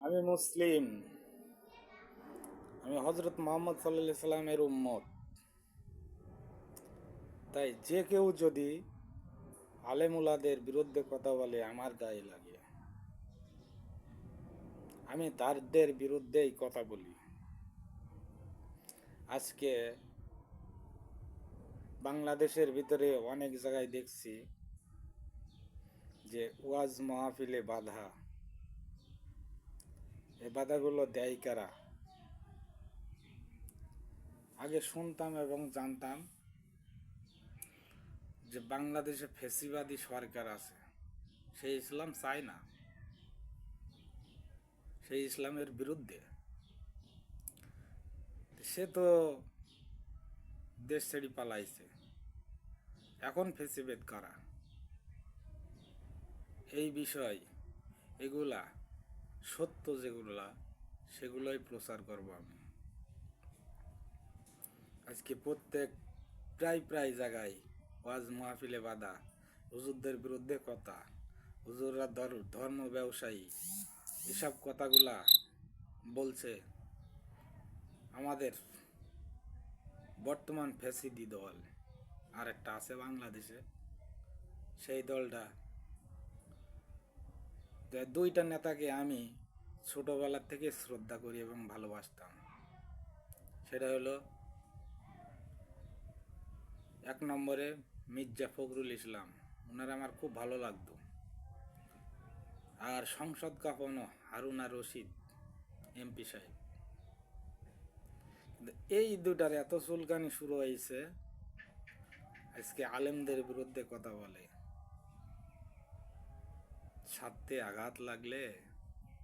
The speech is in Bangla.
আমি মুসলিম। আমি হজরত মোহাম্মদ সাল্লাল্লাহু সাল্লামের উম্মত। তাই যে কেউ যদি আলেমুলাদের বিরুদ্ধে কথা বলে আমার গায়ে লাগে। আমি তাদের বিরুদ্ধেই কথা বলি। আজকে বাংলাদেশের ভিতরে অনেক জায়গায় দেখছি যে ওয়াজ মাহফিলে বাধা। এই বাধাগুলো দেয় কারা? আগে শুনতাম এবং জানতাম যে বাংলাদেশে ফ্যাসিবাদী সরকার আছে, সেই ইসলাম চায় না, সেই ইসলামের বিরুদ্ধে। সে তো দেশ ছেড়ে পালাইছে, এখন ফেসিবেদ করা এই বিষয়, এগুলা সত্য যেগুলা সেগুলোই প্রচার করব আমি। আজকে প্রায় জায়গায় ওয়াজ মাহফিলে বাধা, হুজুরদের বিরুদ্ধে কথা, হুজুররা ধর্ম ব্যবসায়ী, এসব কথাগুলা বলছে আমাদের বর্তমান ফ্যাসিদি দল। আর একটা আছে বাংলাদেশে, সেই দলটা, দুইটা নেতাকে আমি ছোটবেলার থেকে শ্রদ্ধা করি এবং ভালোবাসতাম। সেটা হলো এক নম্বরে মির্জা ফখরুল ইসলাম, ওনার আমার খুব ভালো লাগতো। আর সংসদ কাঁপানো হারুনা রশিদ এমপি সাহেব। এই দুটার এত চুলকানি শুরু হয়েছে, আজকে আলেমদের বিরুদ্ধে কথা বলে, স্বার্থে আঘাত লাগলে